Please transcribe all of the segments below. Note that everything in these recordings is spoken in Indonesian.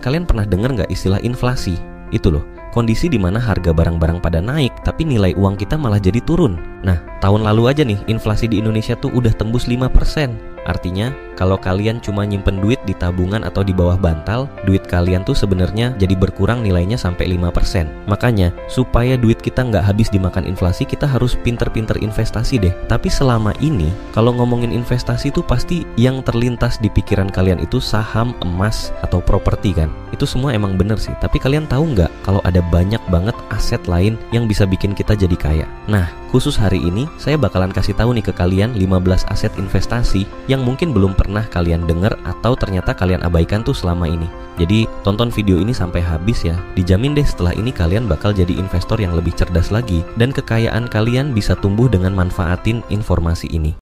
Kalian pernah dengar nggak istilah inflasi? Itu loh, kondisi di mana harga barang-barang pada naik tapi nilai uang kita malah jadi turun. Nah, tahun lalu aja nih inflasi di Indonesia tuh udah tembus 5%. Artinya, kalau kalian cuma nyimpen duit di tabungan atau di bawah bantal, duit kalian tuh sebenarnya jadi berkurang nilainya sampai 5%. Makanya, supaya duit kita nggak habis dimakan inflasi, kita harus pinter-pinter investasi deh. Tapi selama ini, kalau ngomongin investasi tuh pasti yang terlintas di pikiran kalian itu saham, emas, atau properti kan? Itu semua emang bener sih. Tapi kalian tahu nggak kalau ada banyak banget aset lain yang bisa bikin kita jadi kaya? Nah, khusus hari ini, saya bakalan kasih tahu nih ke kalian 15 aset investasi yang mungkin belum pernah kalian dengar atau ternyata kalian abaikan tuh selama ini. Jadi tonton video ini sampai habis ya. Dijamin deh setelah ini kalian bakal jadi investor yang lebih cerdas lagi dan kekayaan kalian bisa tumbuh dengan manfaatin informasi ini.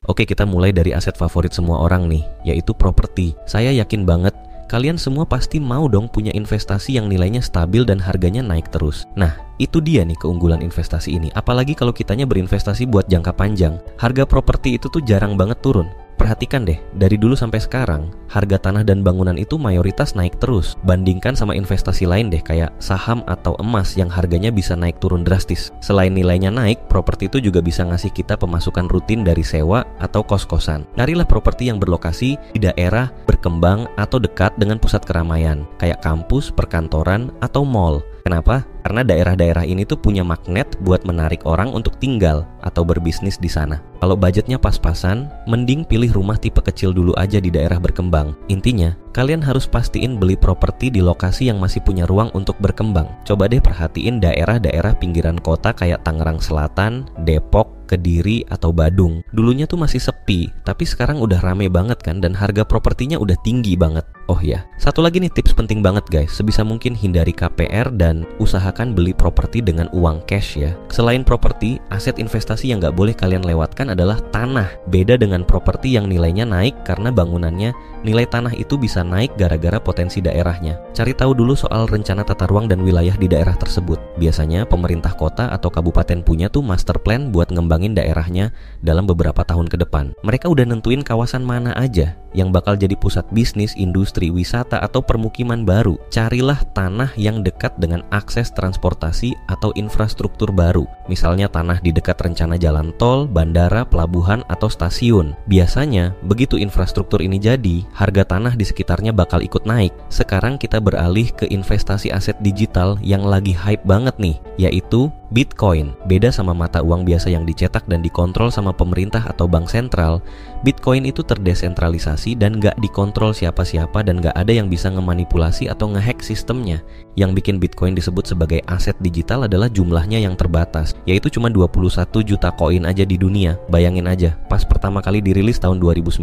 Oke, kita mulai dari aset favorit semua orang nih, yaitu properti. Saya yakin banget kalian semua pasti mau dong punya investasi yang nilainya stabil dan harganya naik terus. Nah, itu dia nih keunggulan investasi ini. Apalagi kalau kitanya berinvestasi buat jangka panjang. Harga properti itu tuh jarang banget turun. Perhatikan deh, dari dulu sampai sekarang, harga tanah dan bangunan itu mayoritas naik terus. Bandingkan sama investasi lain deh, kayak saham atau emas yang harganya bisa naik turun drastis. Selain nilainya naik, properti itu juga bisa ngasih kita pemasukan rutin dari sewa atau kos-kosan. Carilah properti yang berlokasi di daerah berkembang atau dekat dengan pusat keramaian, kayak kampus, perkantoran, atau mall. Kenapa? Karena daerah-daerah ini tuh punya magnet buat menarik orang untuk tinggal atau berbisnis di sana. Kalau budgetnya pas-pasan, mending pilih rumah tipe kecil dulu aja di daerah berkembang. Intinya, kalian harus pastiin beli properti di lokasi yang masih punya ruang untuk berkembang. Coba deh perhatiin daerah-daerah pinggiran kota kayak Tangerang Selatan, Depok, Kediri, atau Badung. Dulunya tuh masih sepi, tapi sekarang udah rame banget kan, dan harga propertinya udah tinggi banget. Oh ya, satu lagi nih tips penting banget guys, sebisa mungkin hindari KPR dan usahakan beli properti dengan uang cash ya. Selain properti, aset investasi yang nggak boleh kalian lewatkan adalah tanah. Beda dengan properti yang nilainya naik karena bangunannya, nilai tanah itu bisa naik gara-gara potensi daerahnya. Cari tahu dulu soal rencana tata ruang dan wilayah di daerah tersebut. Biasanya pemerintah kota atau kabupaten punya tuh master plan buat ngembangin daerahnya dalam beberapa tahun ke depan. Mereka udah nentuin kawasan mana aja yang bakal jadi pusat bisnis, industri, wisata, atau permukiman baru. Carilah tanah yang dekat dengan akses transportasi atau infrastruktur baru. Misalnya tanah di dekat rencana jalan tol, bandara, pelabuhan, atau stasiun. Biasanya, begitu infrastruktur ini jadi, harga tanah di sekitarnya bakal ikut naik. Sekarang kita beralih ke investasi aset digital yang lagi hype banget nih, yaitu Bitcoin. Beda sama mata uang biasa yang dicetak dan dikontrol sama pemerintah atau bank sentral, Bitcoin itu terdesentralisasi dan gak dikontrol siapa-siapa dan gak ada yang bisa ngemanipulasi atau ngehack sistemnya. Yang bikin Bitcoin disebut sebagai aset digital adalah jumlahnya yang terbatas, yaitu cuma 21 juta koin aja di dunia. Bayangin aja, pas pertama kali dirilis tahun 2009,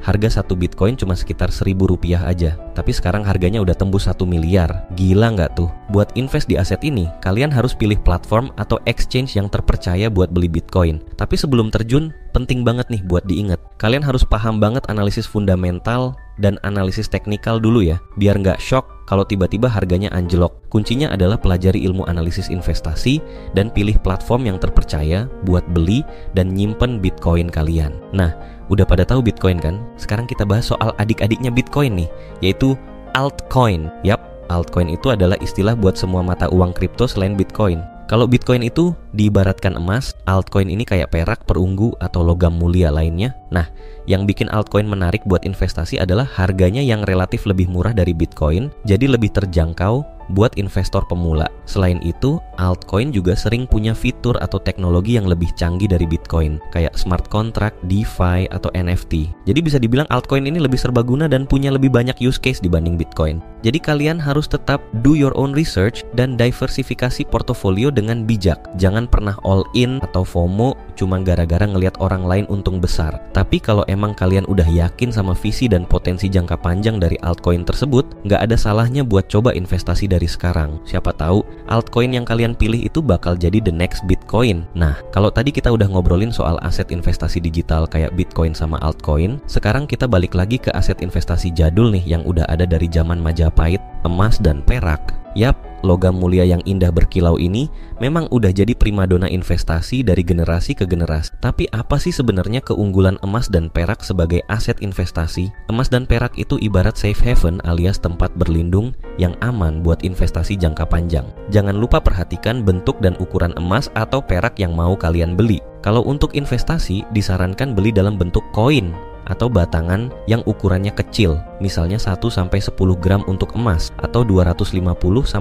harga satu Bitcoin cuma sekitar Rp1.000 aja. Tapi sekarang harganya udah tembus 1 miliar. Gila nggak tuh? Buat invest di aset ini, kalian harus pilih platform atau exchange yang terpercaya buat beli Bitcoin. Tapi sebelum terjun, penting banget nih buat diingat. Kalian harus paham banget analisis fundamental dan analisis teknikal dulu ya, biar nggak shock kalau tiba-tiba harganya anjlok. Kuncinya adalah pelajari ilmu analisis investasi dan pilih platform yang terpercaya buat beli dan nyimpen Bitcoin kalian. Nah, udah pada tahu Bitcoin kan? Sekarang kita bahas soal adik-adiknya Bitcoin nih, yaitu altcoin. Yap, altcoin itu adalah istilah buat semua mata uang kripto selain Bitcoin. Kalau Bitcoin itu diibaratkan emas, altcoin ini kayak perak, perunggu, atau logam mulia lainnya. Nah, yang bikin altcoin menarik buat investasi adalah harganya yang relatif lebih murah dari Bitcoin, jadi lebih terjangkau buat investor pemula. Selain itu, altcoin juga sering punya fitur atau teknologi yang lebih canggih dari Bitcoin, kayak smart contract, DeFi, atau NFT. Jadi bisa dibilang altcoin ini lebih serbaguna dan punya lebih banyak use case dibanding Bitcoin. Jadi kalian harus tetap do your own research dan diversifikasi portofolio dengan bijak. Jangan pernah all in atau FOMO cuma gara-gara ngelihat orang lain untung besar. Tapi kalau emang kalian udah yakin sama visi dan potensi jangka panjang dari altcoin tersebut, nggak ada salahnya buat coba investasi dari sekarang. Siapa tahu altcoin yang kalian pilih itu bakal jadi the next Bitcoin. Nah, kalau tadi kita udah ngobrolin soal aset investasi digital kayak Bitcoin sama altcoin, sekarang kita balik lagi ke aset investasi jadul nih yang udah ada dari zaman Majapahit, emas dan perak. Yap, logam mulia yang indah berkilau ini memang udah jadi primadona investasi dari generasi ke generasi. Tapi apa sih sebenarnya keunggulan emas dan perak sebagai aset investasi? Emas dan perak itu ibarat safe haven alias tempat berlindung yang aman buat investasi jangka panjang. Jangan lupa perhatikan bentuk dan ukuran emas atau perak yang mau kalian beli. Kalau untuk investasi, disarankan beli dalam bentuk koin atau batangan yang ukurannya kecil, misalnya 1-10 gram untuk emas atau 250-1000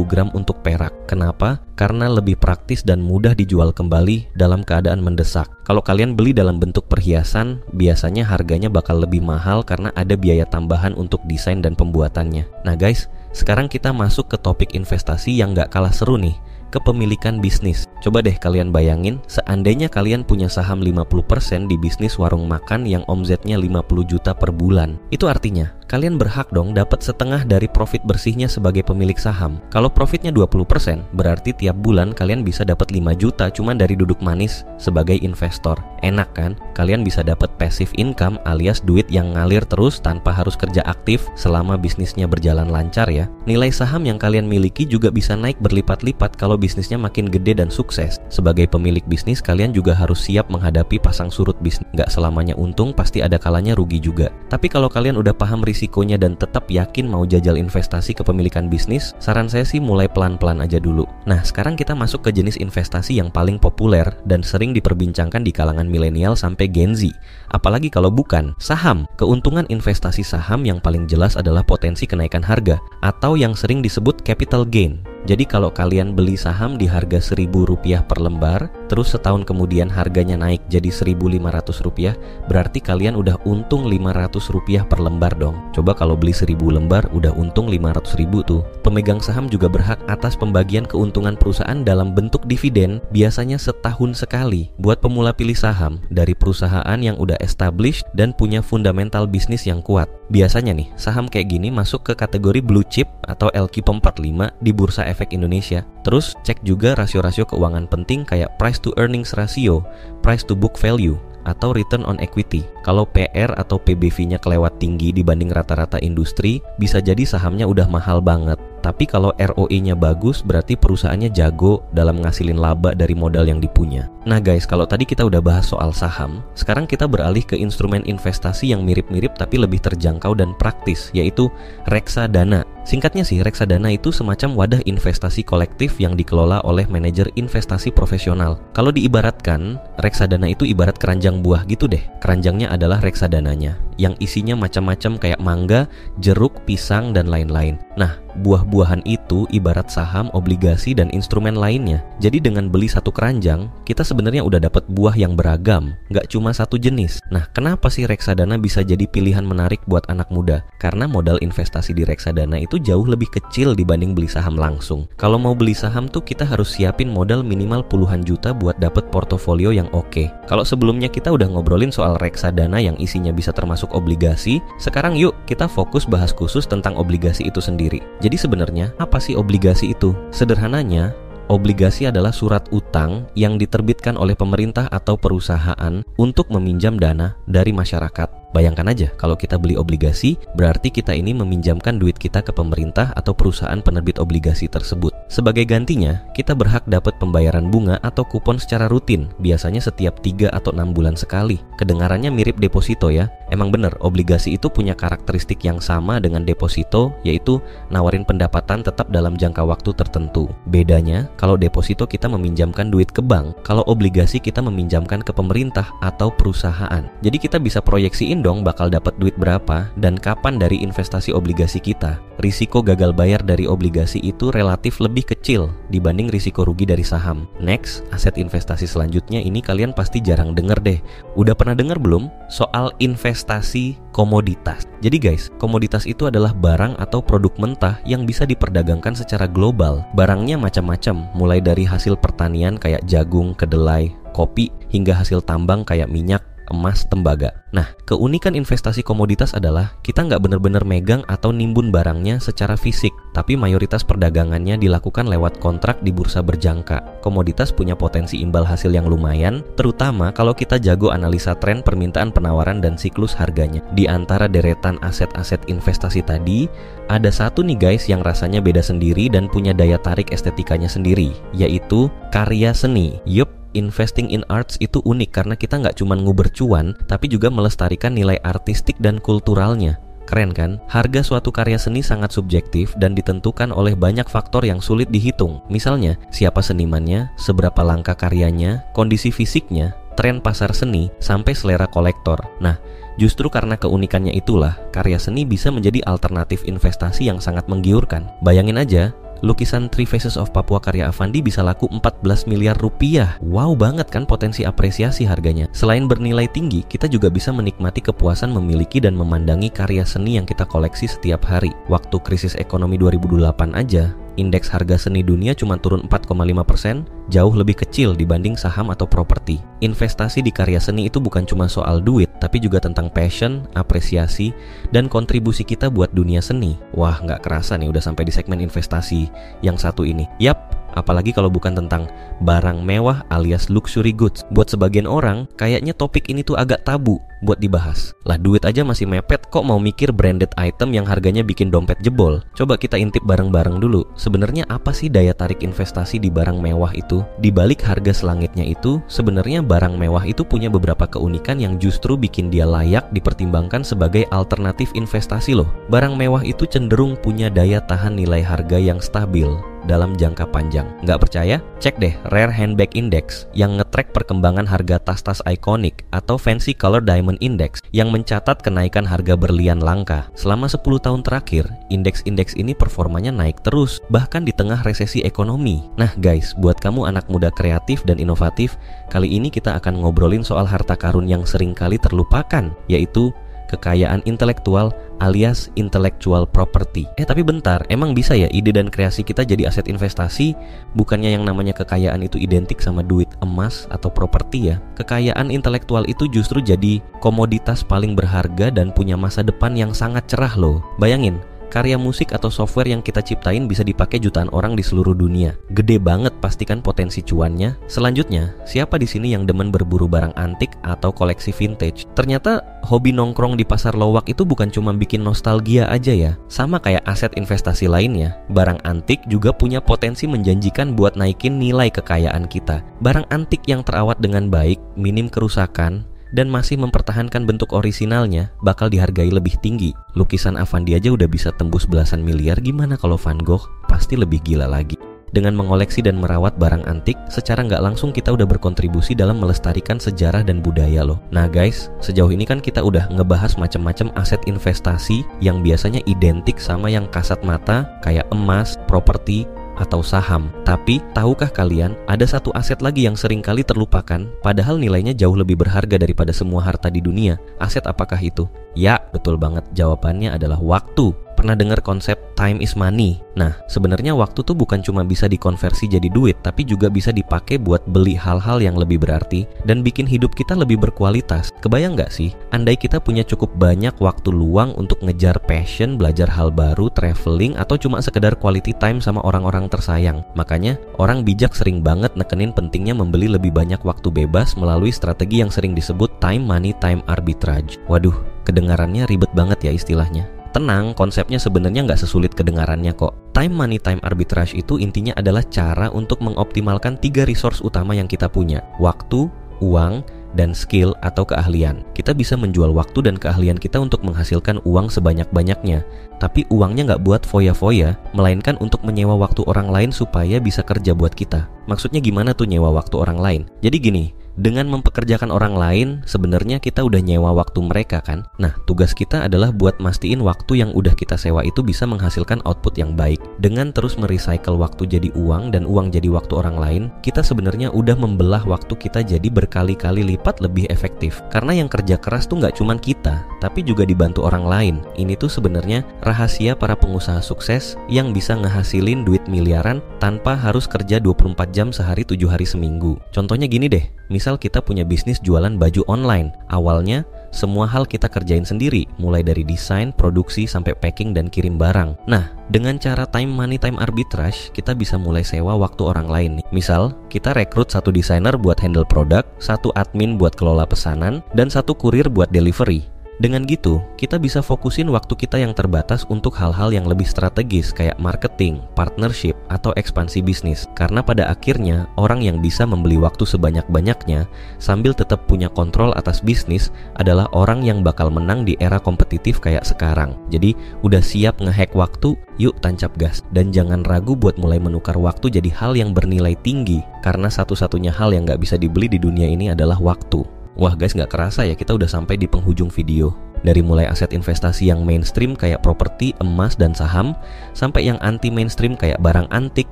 gram untuk perak. Kenapa? Karena lebih praktis dan mudah dijual kembali dalam keadaan mendesak. Kalau kalian beli dalam bentuk perhiasan, biasanya harganya bakal lebih mahal karena ada biaya tambahan untuk desain dan pembuatannya. Nah guys, sekarang kita masuk ke topik investasi yang gak kalah seru nih, kepemilikan bisnis. Coba deh kalian bayangin, seandainya kalian punya saham 50% di bisnis warung makan yang omzetnya 50 juta per bulan. Itu artinya, kalian berhak dong dapat setengah dari profit bersihnya sebagai pemilik saham. Kalau profitnya 20%, berarti tiap bulan kalian bisa dapat 5 juta cuma dari duduk manis sebagai investor. Enak kan? Kalian bisa dapat passive income alias duit yang ngalir terus tanpa harus kerja aktif selama bisnisnya berjalan lancar ya. Nilai saham yang kalian miliki juga bisa naik berlipat-lipat kalau bisnisnya makin gede dan sukses. Sebagai pemilik bisnis, kalian juga harus siap menghadapi pasang surut bisnis. Nggak selamanya untung, pasti ada kalanya rugi juga. Tapi kalau kalian udah paham risikonya dan tetap yakin mau jajal investasi kepemilikan bisnis, saran saya sih mulai pelan-pelan aja dulu. Nah, sekarang kita masuk ke jenis investasi yang paling populer dan sering diperbincangkan di kalangan milenial sampai Gen Z. Apalagi kalau bukan saham. Keuntungan investasi saham yang paling jelas adalah potensi kenaikan harga atau yang sering disebut capital gain. Jadi kalau kalian beli saham di harga Rp1.000 per lembar, terus setahun kemudian harganya naik jadi Rp1.500, berarti kalian udah untung Rp500 per lembar dong. Coba kalau beli 1000 lembar udah untung 500.000 tuh. Pemegang saham juga berhak atas pembagian keuntungan perusahaan dalam bentuk dividen, biasanya setahun sekali. Buat pemula pilih saham dari perusahaan yang udah established dan punya fundamental bisnis yang kuat. Biasanya nih, saham kayak gini masuk ke kategori blue chip atau LQ45 di Bursa Efek Indonesia. Terus cek juga rasio-rasio keuangan penting kayak price to earnings ratio, price to book value, atau return on equity. Kalau PR atau PBV-nya kelewat tinggi dibanding rata-rata industri, bisa jadi sahamnya udah mahal banget. Tapi kalau ROE-nya bagus, berarti perusahaannya jago dalam ngasilin laba dari modal yang dipunya. Nah guys, kalau tadi kita udah bahas soal saham, sekarang kita beralih ke instrumen investasi yang mirip-mirip tapi lebih terjangkau dan praktis, yaitu reksadana. Singkatnya sih, reksadana itu semacam wadah investasi kolektif yang dikelola oleh manajer investasi profesional. Kalau diibaratkan, reksadana itu ibarat keranjang buah gitu deh. Keranjangnya adalah reksadananya, yang isinya macam-macam kayak mangga, jeruk, pisang, dan lain-lain. Nah, buah-buahan itu ibarat saham, obligasi, dan instrumen lainnya. Jadi dengan beli satu keranjang, kita sebenarnya udah dapat buah yang beragam, nggak cuma satu jenis. Nah, kenapa sih reksadana bisa jadi pilihan menarik buat anak muda? Karena modal investasi di reksadana itu jauh lebih kecil dibanding beli saham langsung. Kalau mau beli saham tuh kita harus siapin modal minimal puluhan juta buat dapet portofolio yang oke. Kalau sebelumnya kita udah ngobrolin soal reksadana yang isinya bisa termasuk obligasi, sekarang yuk kita fokus bahas khusus tentang obligasi itu sendiri. Jadi sebenarnya apa sih obligasi itu? Sederhananya, obligasi adalah surat utang yang diterbitkan oleh pemerintah atau perusahaan untuk meminjam dana dari masyarakat. Bayangkan aja, kalau kita beli obligasi, berarti kita ini meminjamkan duit kita ke pemerintah atau perusahaan penerbit obligasi tersebut. Sebagai gantinya, kita berhak dapat pembayaran bunga atau kupon secara rutin, biasanya setiap 3 atau 6 bulan sekali. Kedengarannya mirip deposito ya. Emang bener, obligasi itu punya karakteristik yang sama dengan deposito, yaitu nawarin pendapatan tetap dalam jangka waktu tertentu. Bedanya, kalau deposito kita meminjamkan duit ke bank, kalau obligasi kita meminjamkan ke pemerintah atau perusahaan. Jadi kita bisa proyeksiin dong bakal dapat duit berapa dan kapan dari investasi obligasi kita. Risiko gagal bayar dari obligasi itu relatif lebih kecil dibanding risiko rugi dari saham. Next, aset investasi selanjutnya ini kalian pasti jarang denger deh. Udah pernah denger belum soal investasi komoditas? Jadi guys, komoditas itu adalah barang atau produk mentah yang bisa diperdagangkan secara global. Barangnya macam-macam, mulai dari hasil pertanian kayak jagung, kedelai, kopi, hingga hasil tambang kayak minyak, emas, tembaga. Nah, keunikan investasi komoditas adalah kita nggak bener-bener megang atau nimbun barangnya secara fisik, tapi mayoritas perdagangannya dilakukan lewat kontrak di bursa berjangka. Komoditas punya potensi imbal hasil yang lumayan, terutama kalau kita jago analisa tren permintaan, penawaran, dan siklus harganya. Di antara deretan aset-aset investasi tadi, ada satu nih guys yang rasanya beda sendiri dan punya daya tarik estetikanya sendiri, yaitu karya seni. Yup, investing in arts itu unik karena kita nggak cuma nguber cuan, tapi juga melestarikan nilai artistik dan kulturalnya. Keren kan? Harga suatu karya seni sangat subjektif dan ditentukan oleh banyak faktor yang sulit dihitung. Misalnya, siapa senimannya, seberapa langka karyanya, kondisi fisiknya, tren pasar seni, sampai selera kolektor. Nah, justru karena keunikannya itulah, karya seni bisa menjadi alternatif investasi yang sangat menggiurkan. Bayangin aja, lukisan Three Faces of Papua karya Affandi bisa laku 14 miliar rupiah. Wow banget kan potensi apresiasi harganya. Selain bernilai tinggi, kita juga bisa menikmati kepuasan memiliki dan memandangi karya seni yang kita koleksi setiap hari. Waktu krisis ekonomi 2008 aja, indeks harga seni dunia cuma turun 4,5%, jauh lebih kecil dibanding saham atau properti. Investasi di karya seni itu bukan cuma soal duit, tapi juga tentang passion, apresiasi, dan kontribusi kita buat dunia seni. Wah, nggak kerasa nih udah sampai di segmen investasi yang satu ini. Yap, apalagi kalau bukan tentang barang mewah alias luxury goods. Buat sebagian orang, kayaknya topik ini tuh agak tabu buat dibahas. Lah duit aja masih mepet, kok mau mikir branded item yang harganya bikin dompet jebol? Coba kita intip bareng-bareng dulu. Sebenarnya apa sih daya tarik investasi di barang mewah itu? Di balik harga selangitnya itu, sebenarnya barang mewah itu punya beberapa keunikan yang justru bikin dia layak dipertimbangkan sebagai alternatif investasi loh. Barang mewah itu cenderung punya daya tahan nilai harga yang stabil dalam jangka panjang. Nggak percaya? Cek deh Rare Handbag Index yang nge-track perkembangan harga tas-tas ikonik, atau Fancy Color Diamond Index yang mencatat kenaikan harga berlian langka. Selama 10 tahun terakhir, indeks-indeks ini performanya naik terus, bahkan di tengah resesi ekonomi. Nah guys, buat kamu anak muda kreatif dan inovatif, kali ini kita akan ngobrolin soal harta karun yang sering kali terlupakan, yaitu kekayaan intelektual alias intellectual property. Tapi bentar, emang bisa ya ide dan kreasi kita jadi aset investasi? Bukannya yang namanya kekayaan itu identik sama duit, emas, atau properti ya? Kekayaan intelektual itu justru jadi komoditas paling berharga dan punya masa depan yang sangat cerah loh. Bayangin, karya musik atau software yang kita ciptain bisa dipakai jutaan orang di seluruh dunia. Gede banget pastikan potensi cuannya. Selanjutnya, siapa di sini yang demen berburu barang antik atau koleksi vintage? Ternyata hobi nongkrong di pasar lowak itu bukan cuma bikin nostalgia aja ya. Sama kayak aset investasi lainnya, barang antik juga punya potensi menjanjikan buat naikin nilai kekayaan kita. Barang antik yang terawat dengan baik, minim kerusakan, dan masih mempertahankan bentuk orisinalnya bakal dihargai lebih tinggi. Lukisan Affandi aja udah bisa tembus belasan miliar, gimana kalau Van Gogh? Pasti lebih gila lagi. Dengan mengoleksi dan merawat barang antik, secara nggak langsung kita udah berkontribusi dalam melestarikan sejarah dan budaya loh. Nah guys, sejauh ini kan kita udah ngebahas macam-macam aset investasi yang biasanya identik sama yang kasat mata, kayak emas, properti, atau saham. Tapi, tahukah kalian ada satu aset lagi yang sering kali terlupakan, padahal nilainya jauh lebih berharga daripada semua harta di dunia? Aset apakah itu? Ya, betul banget. Jawabannya adalah waktu. Pernah dengar konsep time is money? Nah, sebenarnya waktu tuh bukan cuma bisa dikonversi jadi duit, tapi juga bisa dipakai buat beli hal-hal yang lebih berarti dan bikin hidup kita lebih berkualitas. Kebayang nggak sih, andai kita punya cukup banyak waktu luang untuk ngejar passion, belajar hal baru, traveling, atau cuma sekedar quality time sama orang-orang tersayang. Makanya, orang bijak sering banget nekenin pentingnya membeli lebih banyak waktu bebas melalui strategi yang sering disebut time money time arbitrage. Waduh, kedengarannya ribet banget ya istilahnya. Tenang, konsepnya sebenarnya nggak sesulit kedengarannya kok. Time money time arbitrage itu intinya adalah cara untuk mengoptimalkan 3 resource utama yang kita punya: waktu, uang, dan skill atau keahlian. Kita bisa menjual waktu dan keahlian kita untuk menghasilkan uang sebanyak-banyaknya. Tapi uangnya nggak buat foya-foya, melainkan untuk menyewa waktu orang lain supaya bisa kerja buat kita. Maksudnya gimana tuh nyewa waktu orang lain? Jadi gini, dengan mempekerjakan orang lain, sebenarnya kita udah nyewa waktu mereka kan? Nah, tugas kita adalah buat mastiin waktu yang udah kita sewa itu bisa menghasilkan output yang baik. Dengan terus merecycle waktu jadi uang dan uang jadi waktu orang lain, kita sebenarnya udah membelah waktu kita jadi berkali-kali lipat lebih efektif. Karena yang kerja keras tuh nggak cuman kita, tapi juga dibantu orang lain. Ini tuh sebenarnya rahasia para pengusaha sukses yang bisa ngehasilin duit miliaran tanpa harus kerja 24 jam sehari 7 hari seminggu. Contohnya gini deh, misalnya Semisal kita punya bisnis jualan baju online. Awalnya, semua hal kita kerjain sendiri, mulai dari desain, produksi, sampai packing dan kirim barang. Nah, dengan cara time money time arbitrage, kita bisa mulai sewa waktu orang lain nih. Misal, kita rekrut satu desainer buat handle produk, satu admin buat kelola pesanan, dan satu kurir buat delivery. Dengan gitu, kita bisa fokusin waktu kita yang terbatas untuk hal-hal yang lebih strategis kayak marketing, partnership, atau ekspansi bisnis. Karena pada akhirnya, orang yang bisa membeli waktu sebanyak-banyaknya sambil tetap punya kontrol atas bisnis adalah orang yang bakal menang di era kompetitif kayak sekarang. Jadi, udah siap ngehack waktu, yuk tancap gas. Dan jangan ragu buat mulai menukar waktu jadi hal yang bernilai tinggi. Karena satu-satunya hal yang gak bisa dibeli di dunia ini adalah waktu. Wah guys, gak kerasa ya kita udah sampai di penghujung video. Dari mulai aset investasi yang mainstream kayak properti, emas, dan saham, sampai yang anti mainstream kayak barang antik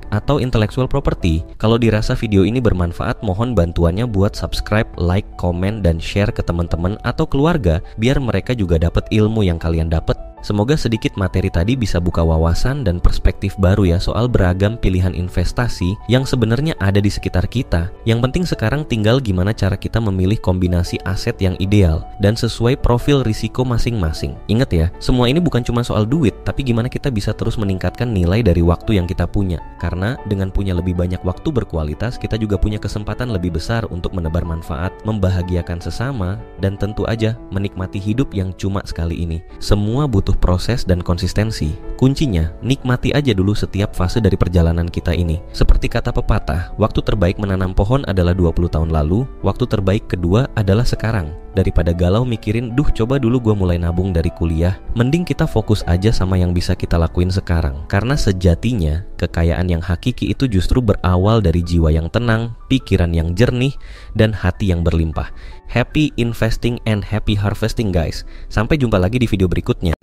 atau intellectual property. Kalau dirasa video ini bermanfaat, mohon bantuannya buat subscribe, like, komen, dan share ke teman-teman atau keluarga biar mereka juga dapat ilmu yang kalian dapat. Semoga sedikit materi tadi bisa buka wawasan dan perspektif baru ya soal beragam pilihan investasi yang sebenarnya ada di sekitar kita. Yang penting sekarang tinggal gimana cara kita memilih kombinasi aset yang ideal dan sesuai profil risiko masing-masing. Ingat ya, semua ini bukan cuma soal duit, tapi gimana kita bisa terus meningkatkan nilai dari waktu yang kita punya. Karena dengan punya lebih banyak waktu berkualitas, kita juga punya kesempatan lebih besar untuk menebar manfaat, membahagiakan sesama, dan tentu aja menikmati hidup yang cuma sekali ini. Semua butuh proses dan konsistensi. Kuncinya, nikmati aja dulu setiap fase dari perjalanan kita ini. Seperti kata pepatah, waktu terbaik menanam pohon adalah 20 tahun lalu, waktu terbaik kedua adalah sekarang. Daripada galau mikirin, coba dulu gue mulai nabung dari kuliah, mending kita fokus aja sama yang bisa kita lakuin sekarang. Karena sejatinya, kekayaan yang hakiki itu justru berawal dari jiwa yang tenang, pikiran yang jernih, dan hati yang berlimpah. Happy investing and happy harvesting guys. Sampai jumpa lagi di video berikutnya.